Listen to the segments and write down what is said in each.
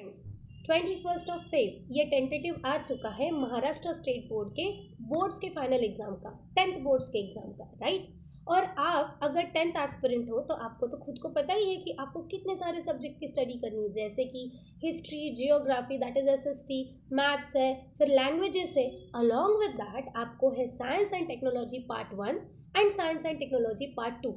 Friends, 21 ये tentative आ चुका है महाराष्ट्र स्टेट बोर्ड के बोर्ड्स के फाइनल एग्जाम का, 10th बोर्ड्स के एग्जाम का, राइट। और आप अगर 10th एस्पिरेंट हो तो आपको तो खुद को पता ही है कि आपको कितने सारे सब्जेक्ट की स्टडी करनी है, जैसे कि history, geography that is SST, maths है, फिर लैंग्वेजेस है। अलॉन्ग विद दैट आपको है science and technology part 1 and science and technology part 2।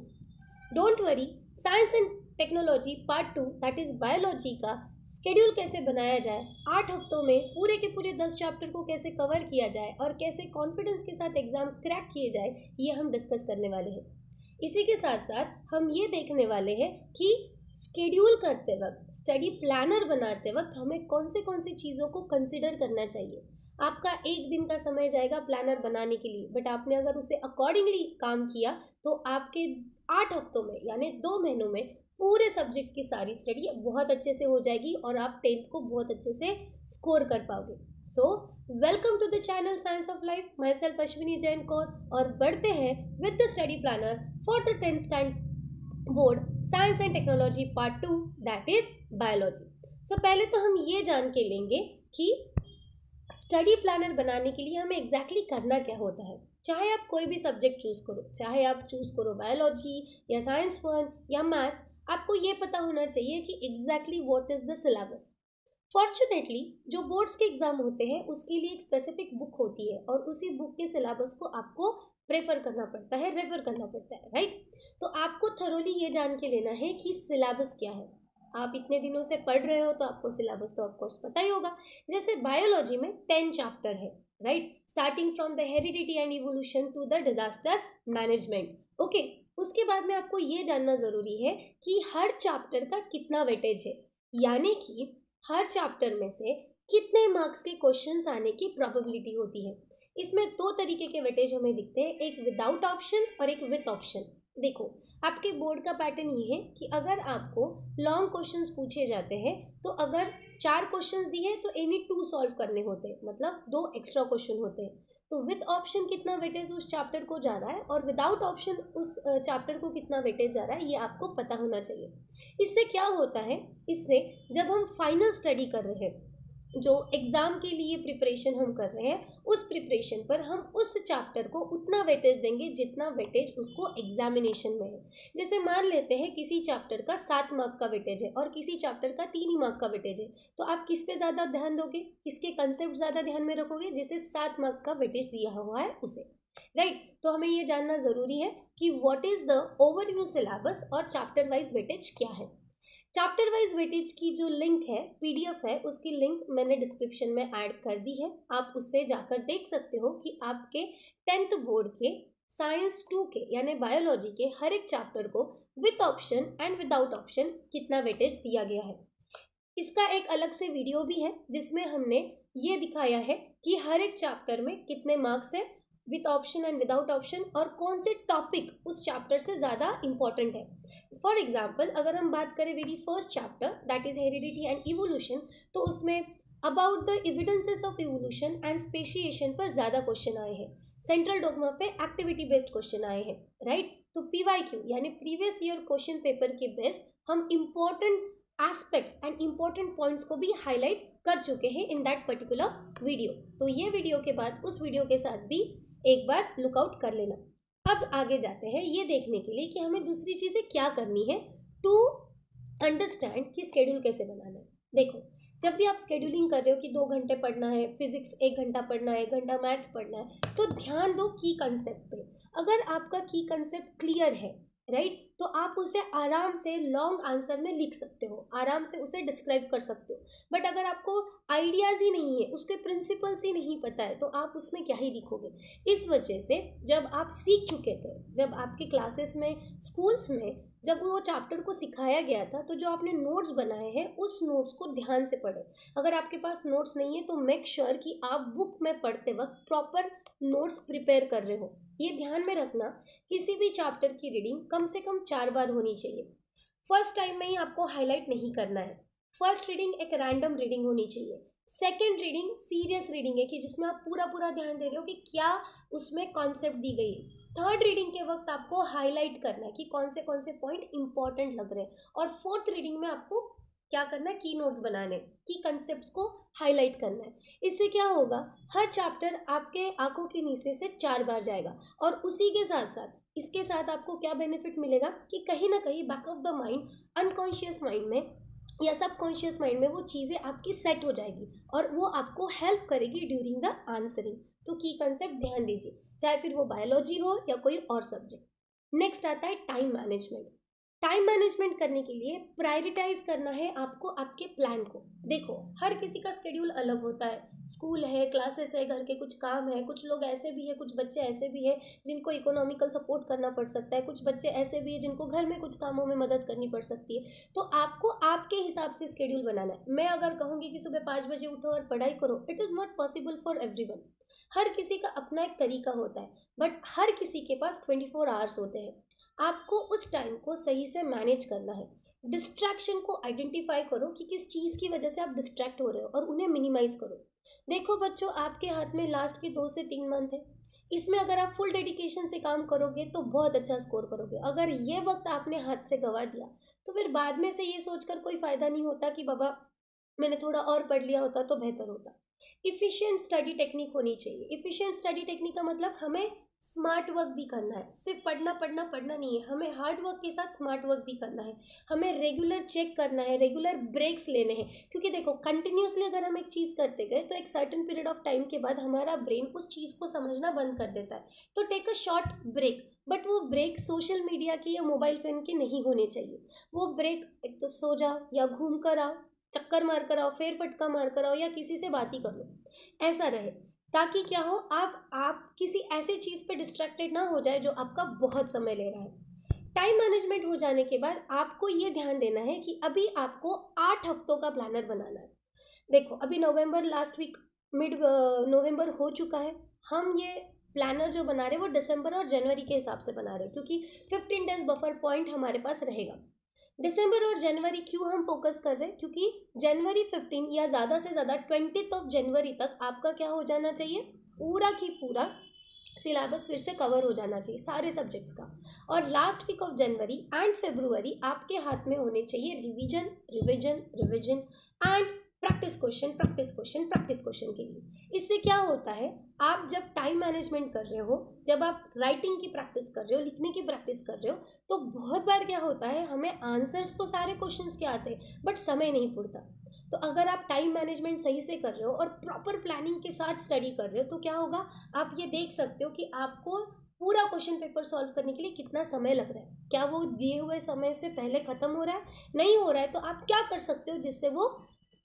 Don't worry, science and technology part 2 that is biology का शेड्यूल कैसे बनाया जाए, 8 हफ्तों में पूरे के पूरे 10 चैप्टर को कैसे कवर किया जाए और कैसे कॉन्फिडेंस के साथ एग्जाम क्रैक किए जाए, ये हम डिस्कस करने वाले हैं। इसी के साथ साथ हम ये देखने वाले हैं कि शेड्यूल करते वक्त, स्टडी प्लानर बनाते वक्त हमें कौन सी चीज़ों को कंसिडर करना चाहिए। आपका एक दिन का समय जाएगा प्लानर बनाने के लिए, बट आपने अगर उसे अकॉर्डिंगली काम किया तो आपके 8 हफ्तों में यानी 2 महीनों में पूरे सब्जेक्ट की सारी स्टडी बहुत अच्छे से हो जाएगी और आप 10th को बहुत अच्छे से स्कोर कर पाओगे। So welcome to the channel science of life, myself Ashwini Jain Kaur, और बढ़ते हैं with the study planner for the 10th standard board science and technology part 2 that is biology. So पहले तो हम ये जान के लेंगे कि स्टडी प्लानर बनाने के लिए हमें एग्जैक्टली करना क्या होता है। चाहे आप कोई भी सब्जेक्ट चूज करो, चाहे आप चूज करो बायोलॉजी या साइंस 1 या मैथ्स, आपको ये पता होना चाहिए कि exactly what is the syllabus. Fortunately जो बोर्ड्स के एग्जाम होते हैं उसके लिए एक स्पेसिफिक बुक होती है और उसी बुक के सिलेबस को आपको प्रेफर करना पड़ता है, रेफर करना पड़ता है, राइट। तो आपको थरोली ये जान के लेना है कि सिलेबस क्या है। आप इतने दिनों से पढ़ रहे हो तो आपको सिलेबस तो ऑफकोर्स पता ही होगा। जैसे बायोलॉजी में 10 चैप्टर है, right, starting from the heredity and evolution to the disaster management. Okay, उसके बाद में आपको ये जानना जरूरी है कि हर चैप्टर का कितना वेटेज है, यानी कि हर चैप्टर में से कितने मार्क्स के क्वेश्चंस आने की प्रोबेबिलिटी होती है। इसमें 2 तरीके के वेटेज हमें दिखते हैं, एक विदाउट ऑप्शन और एक विथ ऑप्शन। देखो, आपके बोर्ड का पैटर्न ये है कि अगर आपको लॉन्ग क्वेश्चंस पूछे जाते हैं तो अगर 4 क्वेश्चंस दिए तो एनी 2 सॉल्व करने होते हैं, मतलब 2 एक्स्ट्रा क्वेश्चन होते हैं। तो विद ऑप्शन कितना वेटेज उस चैप्टर को जा रहा है और विदाउट ऑप्शन उस चैप्टर को कितना वेटेज जा रहा है, ये आपको पता होना चाहिए। इससे क्या होता है, इससे जब हम फाइनल स्टडी कर रहे हैं, जो एग्जाम के लिए प्रिपरेशन हम कर रहे हैं, उस प्रिपरेशन पर हम उस चैप्टर को उतना वेटेज देंगे जितना वेटेज उसको एग्जामिनेशन में है। जैसे मान लेते हैं किसी चैप्टर का 7 मार्क का वेटेज है और किसी चैप्टर का 3 ही मार्क का वेटेज है, तो आप किस पे ज़्यादा ध्यान दोगे, किसके कंसेप्ट ज़्यादा ध्यान में रखोगे, जिसे 7 मार्क का वेटेज दिया हुआ है उसे, राइट। तो हमें ये जानना ज़रूरी है कि what is the overview syllabus और चैप्टर वाइज वेटेज क्या है। चैप्टर वाइज वेटेज की जो लिंक है, पीडीएफ है, उसकी लिंक मैंने डिस्क्रिप्शन में ऐड कर दी है, आप उससे जाकर देख सकते हो कि आपके 10th बोर्ड के साइंस 2 के यानी बायोलॉजी के हर एक चैप्टर को with option and without option कितना वेटेज दिया गया है। इसका एक अलग से वीडियो भी है जिसमें हमने ये दिखाया है कि हर एक चैप्टर में कितने मार्क्स है with option and without option और कौन से टॉपिक उस चैप्टर से ज़्यादा इंपॉर्टेंट है। फॉर एग्जाम्पल अगर हम बात करें very first chapter that is heredity and evolution, तो उसमें about the evidences of evolution and speciation पर ज़्यादा क्वेश्चन आए हैं। सेंट्रल डोगमा पे एक्टिविटी बेस्ड क्वेश्चन आए हैं, राइट। तो पीवाईक्यू यानी प्रीवियस ईयर क्वेश्चन पेपर के बेस्ड हम important aspects and important points को भी हाईलाइट कर चुके हैं इन दैट पर्टिकुलर वीडियो। तो ये वीडियो के बाद उस वीडियो के साथ भी एक बार लुकआउट कर लेना। अब आगे जाते हैं ये देखने के लिए कि हमें दूसरी चीज़ें क्या करनी है टू अंडरस्टैंड कि स्केड्यूल कैसे बनाना है। देखो, जब भी आप स्केड्यूलिंग कर रहे हो कि 2 घंटे पढ़ना है फिजिक्स, 1 घंटा पढ़ना है, 1 घंटा मैथ्स पढ़ना है, तो ध्यान दो की कंसेप्ट पे। अगर आपका की कंसेप्ट क्लियर है, राइट, तो आप उसे आराम से लॉन्ग आंसर में लिख सकते हो, आराम से उसे डिस्क्राइब कर सकते हो। बट अगर आपको आइडियाज़ ही नहीं है, उसके प्रिंसिपल्स ही नहीं पता है, तो आप उसमें क्या ही लिखोगे। इस वजह से जब आप सीख चुके थे, जब आपके क्लासेस में, स्कूल्स में जब वो चैप्टर को सिखाया गया था, तो जो आपने नोट्स बनाए हैं उस नोट्स को ध्यान से पढ़ें। अगर आपके पास नोट्स नहीं है तो मेक श्योर कि आप बुक में पढ़ते वक्त प्रॉपर नोट्स प्रिपेयर कर रहे हो। ये ध्यान में रखना, किसी भी चैप्टर की रीडिंग कम से कम 4 बार होनी चाहिए। फर्स्ट टाइम में ही आपको हाईलाइट नहीं करना है। फर्स्ट रीडिंग एक रैंडम रीडिंग होनी चाहिए। सेकेंड रीडिंग सीरियस रीडिंग है कि जिसमें आप पूरा पूरा ध्यान दे रहे हो कि क्या उसमें कॉन्सेप्ट दी गई है। थर्ड रीडिंग के वक्त आपको हाईलाइट करना है कि कौन से पॉइंट इंपॉर्टेंट लग रहे हैं। और फोर्थ रीडिंग में आपको क्या करना है, की नोट्स बनाने, की कंसेप्ट को हाईलाइट करना है। इससे क्या होगा, हर चैप्टर आपके आंखों के नीचे से 4 बार जाएगा, और उसी के साथ साथ इसके साथ आपको क्या बेनिफिट मिलेगा कि कहीं ना कहीं back of the mind, unconscious mind में या सबकॉन्शियस माइंड में वो चीज़ें आपकी सेट हो जाएगी और वो आपको हेल्प करेगी ड्यूरिंग द आंसरिंग। तो की कंसेप्ट ध्यान दीजिए, चाहे फिर वो बायोलॉजी हो या कोई और सब्जेक्ट। नेक्स्ट आता है टाइम मैनेजमेंट। टाइम मैनेजमेंट करने के लिए प्रायोरिटाइज करना है आपको आपके प्लान को। देखो, हर किसी का स्केड्यूल अलग होता है, स्कूल है, क्लासेस है, घर के कुछ काम है, कुछ लोग ऐसे भी है, कुछ बच्चे ऐसे भी है जिनको इकोनॉमिकल सपोर्ट करना पड़ सकता है, कुछ बच्चे ऐसे भी है जिनको घर में कुछ कामों में मदद करनी पड़ सकती है। तो आपको आपके हिसाब से स्केड्यूल बनाना है। मैं अगर कहूँगी कि सुबह 5 बजे उठो और पढ़ाई करो, it is not possible for everyone. हर किसी का अपना एक तरीका होता है, बट हर किसी के पास 24 आवर्स होते हैं। आपको उस टाइम को सही से मैनेज करना है। डिस्ट्रैक्शन को आइडेंटिफाई करो कि किस चीज़ की वजह से आप डिस्ट्रैक्ट हो रहे हो और उन्हें मिनिमाइज करो। देखो बच्चों, आपके हाथ में लास्ट के 2 से 3 मंथ है, इसमें अगर आप फुल डेडिकेशन से काम करोगे तो बहुत अच्छा स्कोर करोगे। अगर ये वक्त आपने हाथ से गवा दिया तो फिर बाद में से ये सोचकर कोई फ़ायदा नहीं होता कि बाबा मैंने थोड़ा और पढ़ लिया होता तो बेहतर होता। इफ़िशिएंट स्टडी टेक्निक होनी चाहिए। इफ़िशिएंट स्टडी टेक्निक का मतलब हमें स्मार्ट वर्क भी करना है, सिर्फ पढ़ना पढ़ना पढ़ना नहीं है, हमें हार्ड वर्क के साथ स्मार्ट वर्क भी करना है। हमें रेगुलर चेक करना है, रेगुलर ब्रेक्स लेने हैं, क्योंकि देखो कंटिन्यूसली अगर हम एक चीज़ करते गए तो एक सर्टेन पीरियड ऑफ टाइम के बाद हमारा ब्रेन उस चीज़ को समझना बंद कर देता है। तो take a short break, but वो ब्रेक सोशल मीडिया की या मोबाइल फ़ोन की नहीं होने चाहिए। वो ब्रेक एक तो सो जाओ या घूम कर आओ, चक्कर मार कर आओ, फेर फटका मार कर आओ, या किसी से बात ही कर लो, ऐसा रहे, ताकि क्या हो, आप किसी ऐसे चीज़ पे डिस्ट्रैक्टेड ना हो जाए जो आपका बहुत समय ले रहा है। टाइम मैनेजमेंट हो जाने के बाद आपको ये ध्यान देना है कि अभी आपको 8 हफ्तों का प्लानर बनाना है। देखो, अभी नवंबर लास्ट वीक, मिड नवंबर हो चुका है। हम ये प्लानर जो बना रहे हैं वो दिसंबर और जनवरी के हिसाब से बना रहे हैं, क्योंकि 15 डेज बफर पॉइंट हमारे पास रहेगा। दिसंबर और जनवरी क्यों हम फोकस कर रहे हैं, क्योंकि जनवरी 15 या ज़्यादा से ज़्यादा 20 ऑफ जनवरी तक आपका क्या हो जाना चाहिए, पूरा की पूरा सिलेबस फिर से कवर हो जाना चाहिए सारे सब्जेक्ट्स का। और last week of January and February आपके हाथ में होने चाहिए revision revision revision and practice question practice question practice question के लिए। इससे क्या होता है, आप जब टाइम मैनेजमेंट कर रहे हो, जब आप राइटिंग की प्रैक्टिस कर रहे हो, लिखने की प्रैक्टिस कर रहे हो, तो बहुत बार क्या होता है, हमें आंसर्स तो सारे क्वेश्चंस के आते हैं बट समय नहीं पुरता। तो अगर आप टाइम मैनेजमेंट सही से कर रहे हो और प्रॉपर प्लानिंग के साथ स्टडी कर रहे हो तो क्या होगा, आप ये देख सकते हो कि आपको पूरा क्वेश्चन पेपर सॉल्व करने के लिए कितना समय लग रहा है। क्या वो दिए हुए समय से पहले ख़त्म हो रहा है, नहीं हो रहा है, तो आप क्या कर सकते हो जिससे वो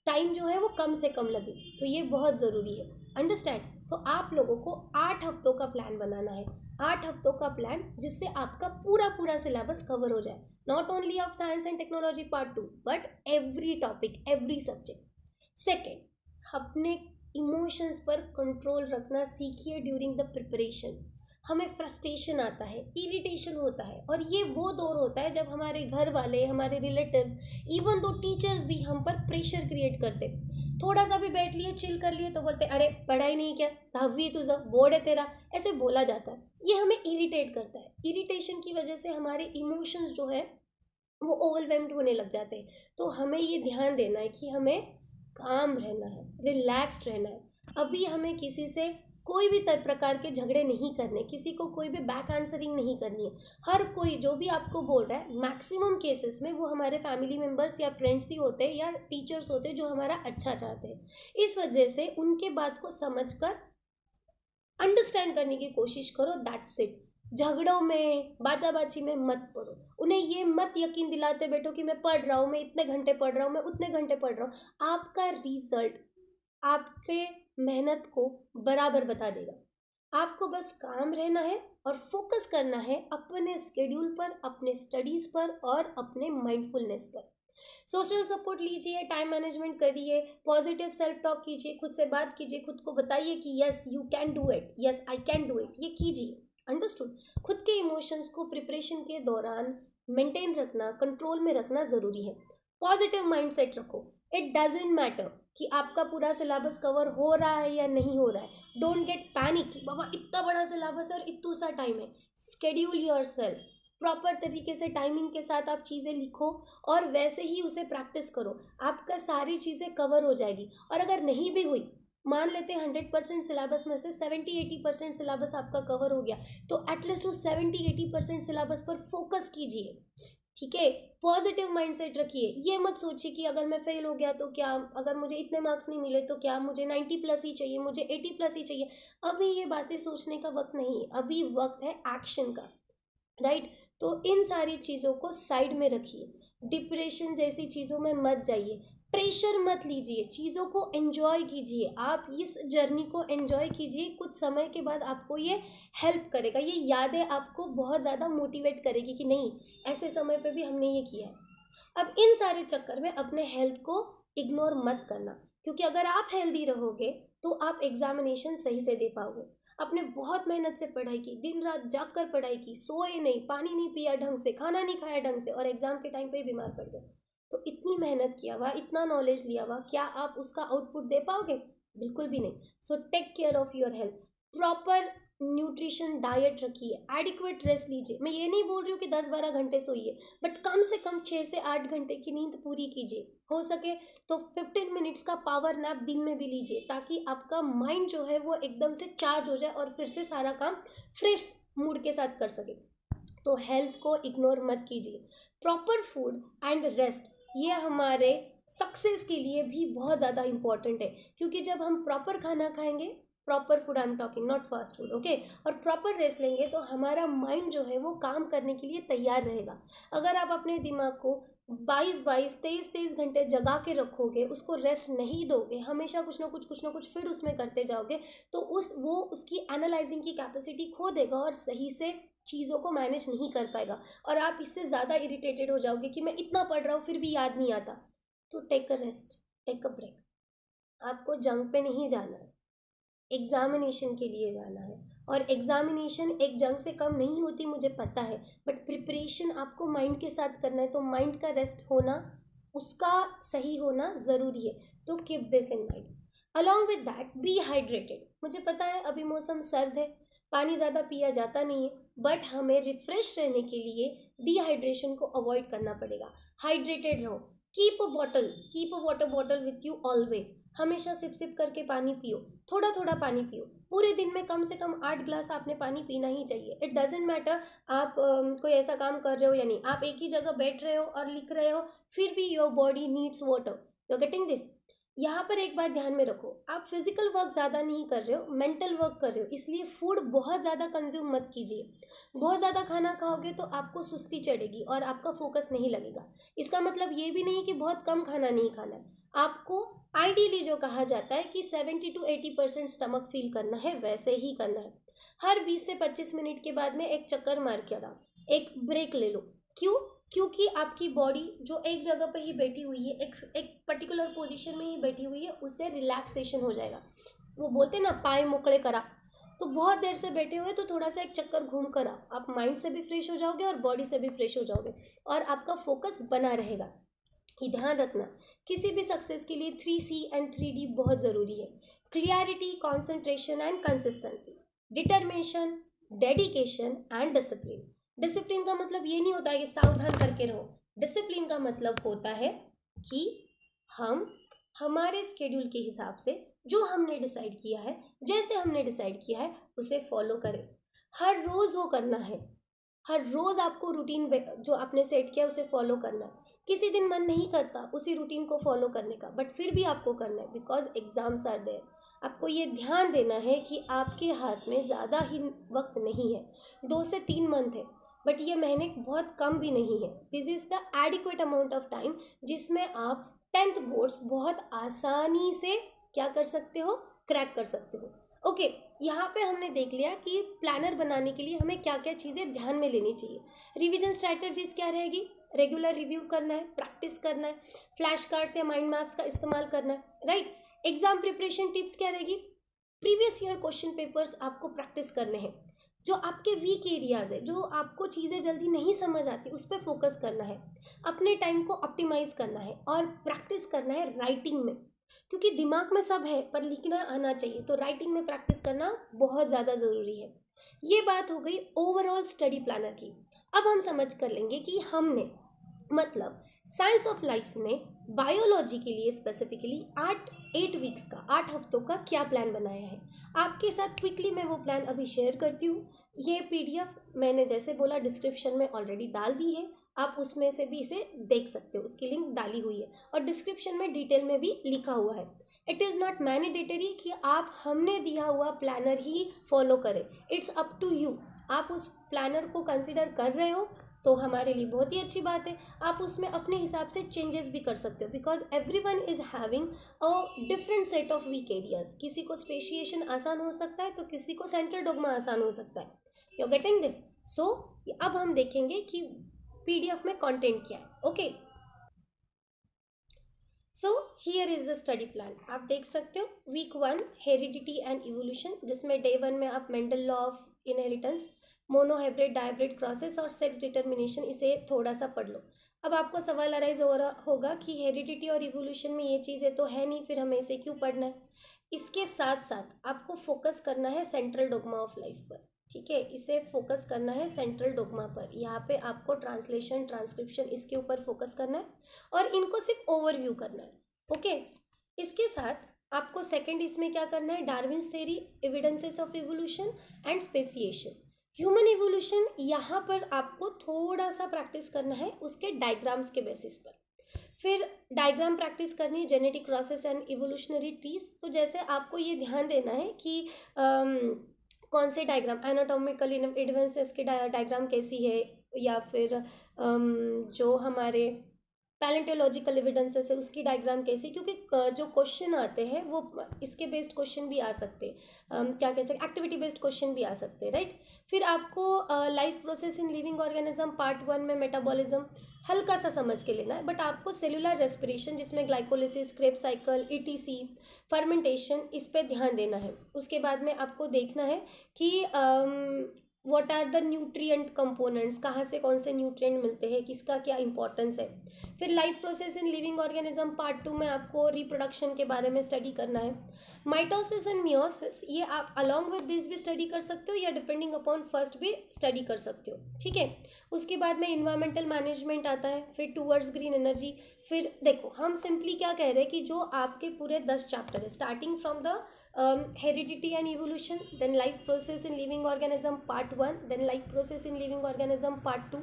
टाइम जो है वो कम से कम लगे। तो ये बहुत ज़रूरी है, अंडरस्टैंड। तो आप लोगों को 8 हफ्तों का प्लान बनाना है, 8 हफ्तों का प्लान, जिससे आपका पूरा पूरा सिलेबस कवर हो जाए, not only of science and technology part 2 but every topic, every subject. Second, अपने इमोशंस पर कंट्रोल रखना सीखिए ड्यूरिंग द प्रिपरेशन। हमें फ्रस्ट्रेशन आता है, इरिटेशन होता है, और ये वो दौर होता है जब हमारे घर वाले, हमारे रिलेटिव्स, इवन दो टीचर्स भी हम पर प्रेशर क्रिएट करते। थोड़ा सा भी बैठ लिए, चिल कर लिए तो बोलते अरे पढ़ाई नहीं, क्या धावी तुझा, बोर्ड है तेरा, ऐसे बोला जाता है। ये हमें इरिटेट करता है। इरिटेशन की वजह से हमारे इमोशंस जो है वो ओवरवेल्म्ड होने लग जाते हैं। तो हमें ये ध्यान देना है कि हमें काम रहना है, रिलैक्स्ड रहना है। अभी हमें किसी से कोई भी प्रकार के झगड़े नहीं करने, किसी को कोई भी बैक आंसरिंग नहीं करनी है। हर कोई जो भी आपको बोल रहा है, मैक्सिमम केसेस में वो हमारे फैमिली मेम्बर्स या फ्रेंड्स ही होते हैं या टीचर्स होते हैं जो हमारा अच्छा चाहते हैं। इस वजह से उनके बात को समझकर अंडरस्टैंड करने की कोशिश करो, दैट्स इट। झगड़ों में, बाचाबाची में मत पड़ो। उन्हें ये मत यकीन दिलाते बैठो कि मैं पढ़ रहा हूँ, मैं इतने घंटे पढ़ रहा हूँ, मैं उतने घंटे पढ़ रहा हूँ। आपका रिजल्ट आपके मेहनत को बराबर बता देगा। आपको बस काम रहना है और फोकस करना है अपने स्केड्यूल पर, अपने स्टडीज़ पर और अपने माइंडफुलनेस पर। सोशल सपोर्ट लीजिए, टाइम मैनेजमेंट करिए, पॉजिटिव सेल्फ टॉक कीजिए, खुद से बात कीजिए, खुद को बताइए कि yes you can do it, yes I can do it, ये कीजिए, अंडरस्टूड। खुद के इमोशंस को प्रिपरेशन के दौरान मेंटेन रखना, कंट्रोल में रखना ज़रूरी है। पॉजिटिव माइंडसेट रखो। इट डजेंट मैटर कि आपका पूरा सिलेबस कवर हो रहा है या नहीं हो रहा है। डोंट गेट पैनिक कि बाबा इतना बड़ा सिलेबस है और इतना सा टाइम है। स्केड्यूल योर सेल्फ, प्रॉपर तरीके से टाइमिंग के साथ आप चीज़ें लिखो और वैसे ही उसे प्रैक्टिस करो, आपका सारी चीज़ें कवर हो जाएगी। और अगर नहीं भी हुई, मान लेते हैं 100% सिलेबस में से 70-80% सिलेबस आपका कवर हो गया, तो एटलीस्ट उस 70-80% सिलेबस पर फोकस कीजिए, ठीक है। पॉजिटिव माइंडसेट रखिए, ये मत सोचिए कि अगर मैं फेल हो गया तो क्या, अगर मुझे इतने मार्क्स नहीं मिले तो क्या, मुझे 90+ ही चाहिए, मुझे 80+ ही चाहिए। अभी ये बातें सोचने का वक्त नहीं, अभी वक्त है एक्शन का, राइट। तो इन सारी चीज़ों को साइड में रखिए, डिप्रेशन जैसी चीज़ों में मत जाइए, प्रेशर मत लीजिए, चीज़ों को एंजॉय कीजिए, आप इस जर्नी को एंजॉय कीजिए। कुछ समय के बाद आपको ये हेल्प करेगा, ये यादें आपको बहुत ज़्यादा मोटिवेट करेगी कि नहीं, ऐसे समय पे भी हमने ये किया है। अब इन सारे चक्कर में अपने हेल्थ को इग्नोर मत करना, क्योंकि अगर आप हेल्दी रहोगे तो आप एग्जामिनेशन सही से दे पाओगे। आपने बहुत मेहनत से पढ़ाई की, दिन रात जाग कर पढ़ाई की, सोए नहीं, पानी नहीं पिया ढंग से, खाना नहीं खाया ढंग से, और एग्जाम के टाइम पे ही बीमार पड़ गए, तो इतनी मेहनत किया हुआ, इतना नॉलेज लिया हुआ, क्या आप उसका आउटपुट दे पाओगे? बिल्कुल भी नहीं। So take care of your health, proper nutrition diet रखिए, एडिक्वेट रेस्ट लीजिए। मैं ये नहीं बोल रही हूँ कि 10-12 घंटे सोइए, बट कम से कम 6 से 8 घंटे की नींद पूरी कीजिए। हो सके तो 15 मिनट्स का पावर नैप दिन में भी लीजिए, ताकि आपका माइंड जो है वो एकदम से चार्ज हो जाए और फिर से सारा काम फ्रेश मूड के साथ कर सके। तो हेल्थ को इग्नोर मत कीजिए। प्रॉपर फूड एंड रेस्ट, ये हमारे सक्सेस के लिए भी बहुत ज़्यादा इंपॉर्टेंट है, क्योंकि जब हम प्रॉपर खाना खाएंगे, proper food I am talking, not fast food, okay, और प्रॉपर रेस्ट लेंगे तो हमारा माइंड जो है वो काम करने के लिए तैयार रहेगा। अगर आप अपने दिमाग को 22-22, 23-23 घंटे जगा के रखोगे, उसको रेस्ट नहीं दोगे, हमेशा कुछ ना कुछ फिर उसमें करते जाओगे, तो उसकी एनालाइजिंग की कैपेसिटी खो देगा और सही से चीज़ों को मैनेज नहीं कर पाएगा, और आप इससे ज़्यादा इरिटेटेड हो जाओगे कि मैं इतना पढ़ रहा हूँ फिर भी याद नहीं आता। तो take a rest, take a break. आपको जंग पे नहीं जाना है, एग्जामिनेशन के लिए जाना है, और एग्जामिनेशन एक जंग से कम नहीं होती, मुझे पता है, बट प्रिपरेशन आपको माइंड के साथ करना है, तो माइंड का रेस्ट होना, उसका सही होना ज़रूरी है। तो keep this in mind. Along with that, be hydrated. मुझे पता है अभी मौसम सर्द है, पानी ज़्यादा पिया जाता नहीं है, बट हमें रिफ्रेश रहने के लिए डिहाइड्रेशन को अवॉइड करना पड़ेगा। हाइड्रेटेड रहो, keep a water bottle with you always. हमेशा सिप सिप करके पानी पियो, थोड़ा थोड़ा पानी पियो। पूरे दिन में कम से कम 8 ग्लास आपने पानी पीना ही चाहिए। इट डजेंट मैटर आप कोई ऐसा काम कर रहे हो या नहीं, आप एक ही जगह बैठ रहे हो और लिख रहे हो, फिर भी your body needs water. You getting this? यहाँ पर एक बात ध्यान में रखो, आप फिजिकल वर्क ज़्यादा नहीं कर रहे हो, मेंटल वर्क कर रहे हो, इसलिए फूड बहुत ज़्यादा कंज्यूम मत कीजिए। बहुत ज़्यादा खाना खाओगे तो आपको सुस्ती चढ़ेगी और आपका फोकस नहीं लगेगा। इसका मतलब ये भी नहीं कि बहुत कम खाना नहीं खाना है, आपको आइडियली जो कहा जाता है कि 70-80% स्टमक फील करना है, वैसे ही करना है। हर 20 से 25 मिनट के बाद में एक चक्कर मार के आओ, एक ब्रेक ले लो। क्यों? क्योंकि आपकी बॉडी जो एक जगह पे ही बैठी हुई है, एक पर्टिकुलर पोजीशन में ही बैठी हुई है, उससे रिलैक्सेशन हो जाएगा। वो बोलते हैं ना, पाए मुकड़े करा। तो बहुत देर से बैठे हुए तो थोड़ा सा एक चक्कर घूम कर आओ, आप माइंड से भी फ्रेश हो जाओगे और बॉडी से भी फ्रेश हो जाओगे, और आपका फोकस बना रहेगा। ये ध्यान रखना, किसी भी सक्सेस के लिए 3C एंड 3D बहुत ज़रूरी है। Clarity, concentration and consistency, determination, dedication and discipline. Discipline का मतलब ये नहीं होता है कि सावधान करके रहो। डिसिप्लिन का मतलब होता है कि हम हमारे स्केड्यूल के हिसाब से जो हमने डिसाइड किया है, जैसे हमने डिसाइड किया है, उसे फॉलो करें। हर रोज़ वो करना है, हर रोज़ आपको रूटीन जो आपने सेट किया उसे फॉलो करना है। किसी दिन मन नहीं करता उसी रूटीन को फॉलो करने का, बट फिर भी आपको करना है, बिकॉज एग्जाम्स आर देयर। आपको ये ध्यान देना है कि आपके हाथ में ज़्यादा ही वक्त नहीं है, 2 से 3 मंथ है, बट ये महीने बहुत कम भी नहीं है। This is the adequate amount of time जिसमें आप 10th बोर्ड्स बहुत आसानी से क्या कर सकते हो, क्रैक कर सकते हो। ओके, यहाँ पे हमने देख लिया कि प्लानर बनाने के लिए हमें क्या क्या चीज़ें ध्यान में लेनी चाहिए। रिवीजन स्ट्रैटेजीज क्या रहेगी? रेगुलर रिव्यू करना है, प्रैक्टिस करना है, फ्लैश कार्ड्स या माइंड मैप्स का इस्तेमाल करना है, राइट। एग्जाम प्रिपरेशन टिप्स क्या रहेगी? प्रीवियस ईयर क्वेश्चन पेपर्स आपको प्रैक्टिस करने हैं, जो आपके वीक एरियाज है, जो आपको चीज़ें जल्दी नहीं समझ आती, उस पर फोकस करना है, अपने टाइम को ऑप्टिमाइज करना है, और प्रैक्टिस करना है राइटिंग में, क्योंकि दिमाग में सब है पर लिखना आना चाहिए, तो राइटिंग में प्रैक्टिस करना बहुत ज़्यादा ज़रूरी है। ये बात हो गई ओवरऑल स्टडी प्लानर की। अब हम समझ कर लेंगे कि हमने मतलब साइंस ऑफ लाइफ ने बायोलॉजी के लिए स्पेसिफिकली 8 वीक्स का 8 हफ्तों का क्या प्लान बनाया है। आपके साथ क्विकली मैं वो प्लान अभी शेयर करती हूँ। ये पीडीएफ मैंने जैसे बोला डिस्क्रिप्शन में ऑलरेडी डाल दी है, आप उसमें से भी इसे देख सकते हो, उसकी लिंक डाली हुई है और डिस्क्रिप्शन में डिटेल में भी लिखा हुआ है। इट इज़ नॉट मैंडेटरी कि आप हमने दिया हुआ प्लानर ही फॉलो करें, इट्स अप टू यू। आप उस प्लानर को कंसिडर कर रहे हो तो हमारे लिए बहुत ही अच्छी बात है। आप उसमें अपने हिसाब से चेंजेस भी कर सकते हो, because everyone is having a different set of weak areas. किसी को स्पेशिएशन आसान हो सकता है तो किसी को सेंट्रल डोगमा आसान हो सकता है। You getting this? सो अब हम देखेंगे कि पीडीएफ में कंटेंट क्या है। Okay, so here is the study plan. आप देख सकते हो वीक 1 हेरिडिटी एंड इवोल्यूशन, जिसमें डे 1 में आप Mendel law of inheritance, monohybrid dihybrid crosses और सेक्स डिटर्मिनेशन इसे थोड़ा सा पढ़ लो। अब आपको सवाल अराइज हो रहा होगा कि हेरिडिटी और इवोल्यूशन में ये चीज़ें तो है नहीं, फिर हमें इसे क्यों पढ़ना है। इसके साथ साथ आपको फोकस करना है सेंट्रल डोगमा ऑफ लाइफ पर। ठीक है, इसे फोकस करना है सेंट्रल डोगमा पर। यहाँ पे आपको ट्रांसलेशन ट्रांसक्रिप्शन इसके ऊपर फोकस करना है और इनको सिर्फ ओवरव्यू करना है। ओके, इसके साथ आपको सेकंड इसमें क्या करना है, Darwin's theory, evidences of evolution and speciation. Human evolution यहाँ पर आपको थोड़ा सा प्रैक्टिस करना है उसके डायग्राम्स के बेसिस पर। फिर डायग्राम प्रैक्टिस करनी है, genetic process and evolutionary trees. तो जैसे आपको ये ध्यान देना है कि कौन से डायग्राम, एनाटॉमिकल एडवांसेस के डायग्राम कैसी है, या फिर जो हमारे पैलेंटोलॉजिकल एविडेंसेस है उसकी डायग्राम कैसी, क्योंकि जो क्वेश्चन आते हैं वो इसके बेस्ड क्वेश्चन भी आ सकते हैं, क्या कह सकते, एक्टिविटी बेस्ड क्वेश्चन भी आ सकते हैं, राइट। फिर आपको life process in living organism part 1 में मेटाबॉलिज्म हल्का सा समझ के लेना है, बट आपको सेलुलर रेस्पिरेशन जिसमें glycolysis, Krebs cycle, etc, fermentation, इस पे ध्यान देना है। उसके बाद में आपको देखना है कि what are the nutrient components, कहाँ से कौन से न्यूट्रिएंट मिलते हैं, किसका क्या इंपॉर्टेंस है। फिर life process in living organism part 2 में आपको रिप्रोडक्शन के बारे में स्टडी करना है। माइटोसिस एंड मियोसिस ये आप अलॉन्ग विद दिस भी स्टडी कर सकते हो या डिपेंडिंग अपॉन फर्स्ट भी स्टडी कर सकते हो। ठीक है, उसके बाद में इन्वायरमेंटल मैनेजमेंट आता है, फिर टूवर्ड्स ग्रीन एनर्जी। फिर देखो हम सिंपली क्या कह रहे हैं कि जो आपके पूरे 10 चैप्टर है, starting from the heredity and evolution, then life process in living organism part 1, then life process in living organism part 2,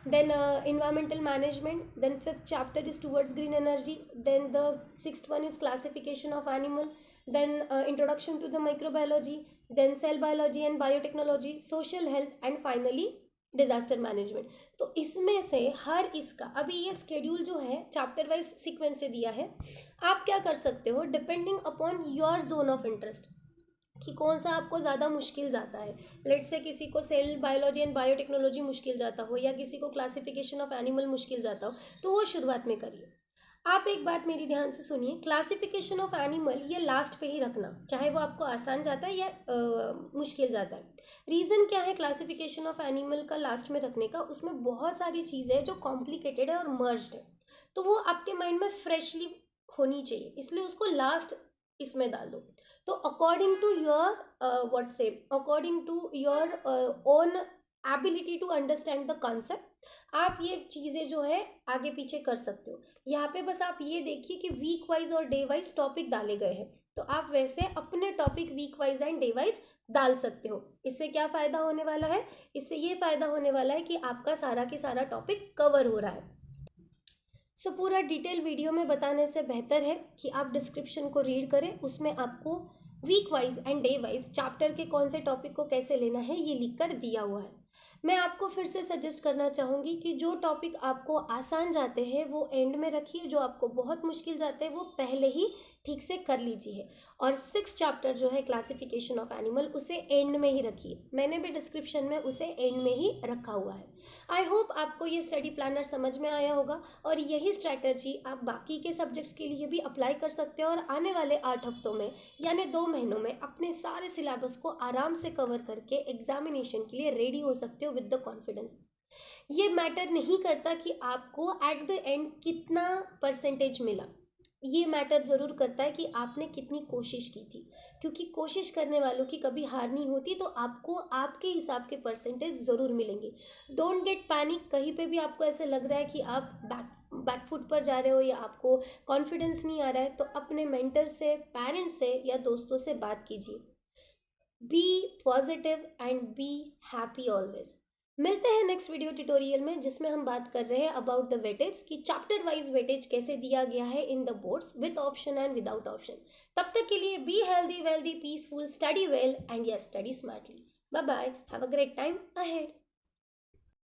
then environmental management, then 5th chapter is towards green energy, then the 6th one is classification of animal, then introduction to the microbiology, then cell biology and biotechnology, social health and finally disaster management. तो इसमें से हर इसका अभी ये schedule जो है chapter wise sequence से दिया है। आप क्या कर सकते हो, depending upon your zone of interest कि कौन सा आपको ज़्यादा मुश्किल जाता है। लेट से किसी को सेल बायोलॉजी एंड बायोटेक्नोलॉजी मुश्किल जाता हो या किसी को क्लासिफिकेशन ऑफ एनिमल मुश्किल जाता हो, तो वो शुरुआत में करिए। आप एक बात मेरी ध्यान से सुनिए, क्लासिफिकेशन ऑफ एनिमल ये लास्ट पे ही रखना, चाहे वो आपको आसान जाता है या मुश्किल जाता है। रीज़न क्या है क्लासिफिकेशन ऑफ एनिमल का लास्ट में रखने का, उसमें बहुत सारी चीज़ें जो कॉम्प्लिकेटेड है और मर्ज्ड है, तो वो आपके माइंड में फ्रेशली होनी चाहिए, इसलिए उसको लास्ट इसमें डाल दो। तो according to your what say, according to your own ability to understand the concept आप ये चीज़ें जो है आगे पीछे कर सकते हो। यहाँ पे बस आप ये देखिए कि वीक वाइज और डे वाइज टॉपिक डाले गए हैं, तो आप वैसे अपने topic weak wise and day wise डाल सकते हो। इससे क्या फ़ायदा होने वाला है, इससे ये फ़ायदा होने वाला है कि आपका सारा की सारा टॉपिक कवर हो रहा है। सो पूरा डिटेल वीडियो में बताने से बेहतर है कि आप डिस्क्रिप्शन को रीड करें, उसमें आपको week wise and day wise chapter के कौन से टॉपिक को कैसे लेना है ये लिख कर दिया हुआ है। मैं आपको फिर से सजेस्ट करना चाहूँगी कि जो टॉपिक आपको आसान जाते हैं वो एंड में रखिए, जो आपको बहुत मुश्किल जाते हैं वो पहले ही ठीक से कर लीजिए, और 6 चैप्टर जो है क्लासिफिकेशन ऑफ एनिमल उसे एंड में ही रखिए। मैंने भी डिस्क्रिप्शन में उसे एंड में ही रखा हुआ है। आई होप आपको ये स्टडी प्लानर समझ में आया होगा और यही स्ट्रैटेजी आप बाकी के सब्जेक्ट्स के लिए भी अप्लाई कर सकते हो और आने वाले 8 हफ्तों में यानी 2 महीनों में अपने सारे सिलेबस को आराम से कवर करके एग्जामिनेशन के लिए रेडी हो सकते हो विद द कॉन्फिडेंस। ये मैटर नहीं करता कि आपको एट द एंड कितना परसेंटेज मिला, ये मैटर ज़रूर करता है कि आपने कितनी कोशिश की थी, क्योंकि कोशिश करने वालों की कभी हार नहीं होती। तो आपको आपके हिसाब के परसेंटेज ज़रूर मिलेंगे। Don't get panic. कहीं पे भी आपको ऐसे लग रहा है कि आप बैकफुट पर जा रहे हो या आपको कॉन्फिडेंस नहीं आ रहा है, तो अपने मेंटर से, पेरेंट्स से या दोस्तों से बात कीजिए। Be positive and be happy always. मिलते हैं नेक्स्ट वीडियो ट्यूटोरियल में, जिसमें हम बात कर रहे हैं अबाउट द वेटेज, कि चैप्टर वाइज वेटेज कैसे दिया गया है in the boards, with option and without option. तब तक के लिए be healthy, wealthy, peaceful, study well and yes, study smartly. Bye bye, have a great time ahead.